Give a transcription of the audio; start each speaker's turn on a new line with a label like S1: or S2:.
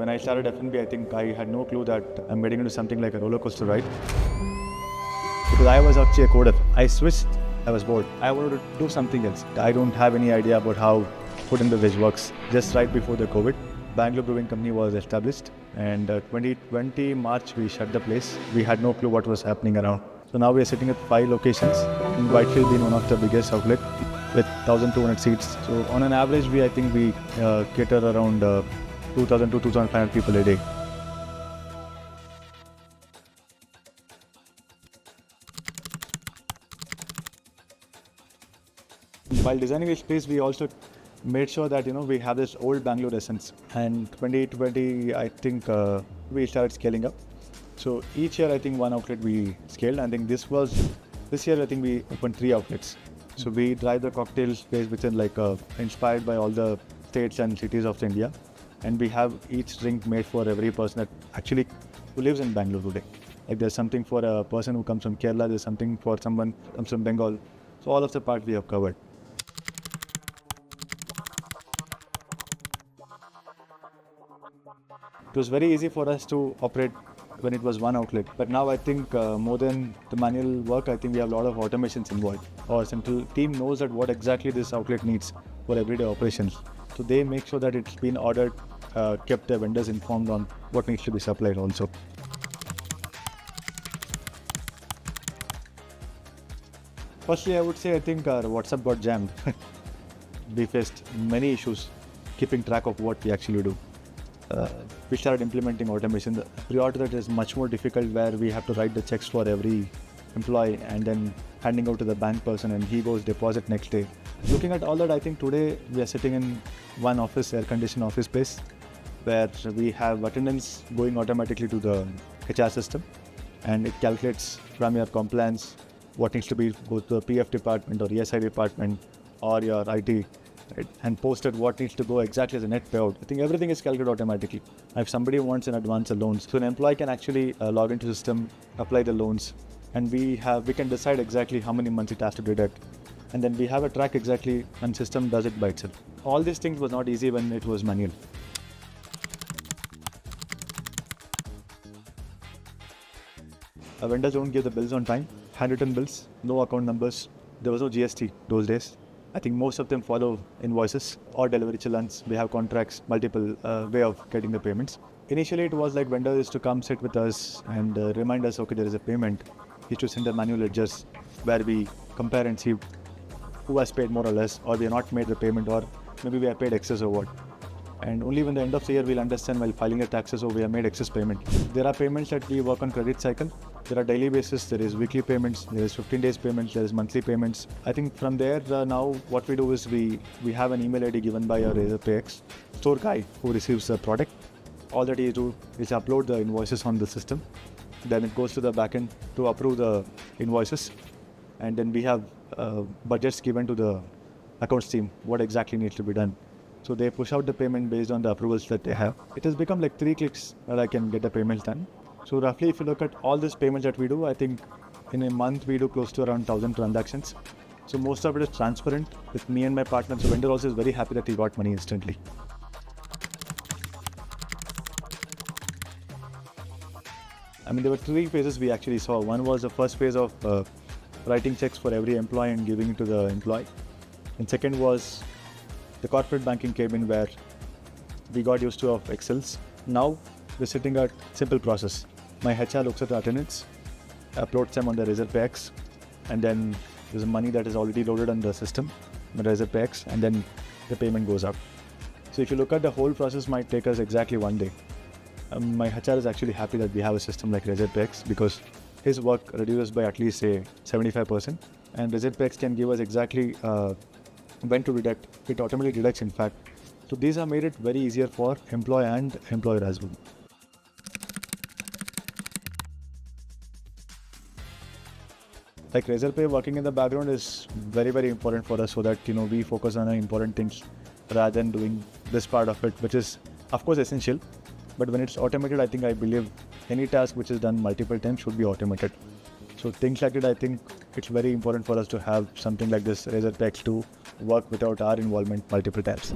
S1: when I started F&B, I think I had no clue that I'm getting into something like a roller coaster ride. Because I was actually a coder. I switched, I was bored. I wanted to do something else. I don't have any idea about how food and beverage works. Just right before the COVID, BLR Brewing Company was established, and 2020 March we shut the place. We had no clue what was happening around. So now we are sitting at 5 locations, in Whitefield being one of the biggest outlet with 1,200 seats. So on an average, I think we cater around 2,000 to 2,500 people a day. While designing this place, we also made sure that we have this old Bangalore essence. And 2020, I think we started scaling up. So each year, I think one outlet we scaled. I think this year, I think we opened 3 outlets. So we drive the cocktail space within inspired by all the states and cities of India. And we have each drink made for every person who lives in Bangalore today. Like there's something for a person who comes from Kerala, there's something for someone who comes from Bengal. So all of the parts we have covered. It was very easy for us to operate when it was one outlet. But now I think more than the manual work, I think we have a lot of automations involved. Our central team knows that what exactly this outlet needs for everyday operations. So they make sure that it's been ordered, kept the vendors informed on what needs to be supplied also. Firstly, I would say I think our WhatsApp got jammed. We faced many issues keeping track of what we actually do. We started implementing automation. Prior to that is much more difficult, where we have to write the checks for every employee and then handing out to the bank person, and he goes deposit next day. Looking at all that, I think today we are sitting in one office, air-conditioned office space, where we have attendance going automatically to the HR system, and it calculates from your compliance what needs to go to the PF department or ESI department or your IT. Right? And posted what needs to go exactly as a net payout. I think everything is calculated automatically. If somebody wants in advance a loan, so an employee can actually log into the system, apply the loans, and we can decide exactly how many months it has to deduct. And then we have a track exactly, and system does it by itself. All these things was not easy when it was manual. Vendors don't give the bills on time, handwritten bills, no account numbers. There was no GST those days. I think most of them follow invoices or delivery challans. We have contracts, multiple way of getting the payments. Initially, it was like vendor is to come sit with us and remind us, okay, there is a payment. He should send a manual ledgers where we compare and see who has paid more or less, or we have not made the payment, or maybe we have paid excess or what. And only when the end of the year we'll understand while filing the taxes, we have made excess payment. There are payments that we work on credit cycle. There are daily basis, there is weekly payments, there is 15 days payments, there is monthly payments. I think from there now what we do is we have an email ID given by our RazorpayX store guy who receives the product. All that he do is upload the invoices on the system. Then it goes to the backend to approve the invoices. And then we have budgets given to the accounts team, what exactly needs to be done. So they push out the payment based on the approvals that they have. It has become like 3 clicks that I can get the payments done. So roughly, if you look at all these payments that we do, I think in a month we do close to around 1,000 transactions. So most of it is transparent with me and my partner. So vendor also is very happy that he got money instantly. I mean, there were 3 phases we actually saw. One was the first phase of writing checks for every employee and giving it to the employee. And second was the corporate banking came in, where we got used to of Excels. Now we're sitting at simple process. My HR looks at the attendance, uploads them on the RazorpayX, and then there's money that is already loaded on the system, the RazorpayX, and then the payment goes out. So if you look at the whole process, might take us exactly 1 day. My HR is actually happy that we have a system like RazorpayX, because his work reduces by at least say 75%, and RazorpayX can give us exactly when to deduct. It automatically deducts, in fact. So these have made it very easier for employee and employer as well. Like RazorPay working in the background is very, very important for us, so that we focus on important things rather than doing this part of it, which is of course essential. But when it's automated, I believe any task which is done multiple times should be automated. So things like that, I think it's very important for us to have something like this RazorpayX to work without our involvement multiple times.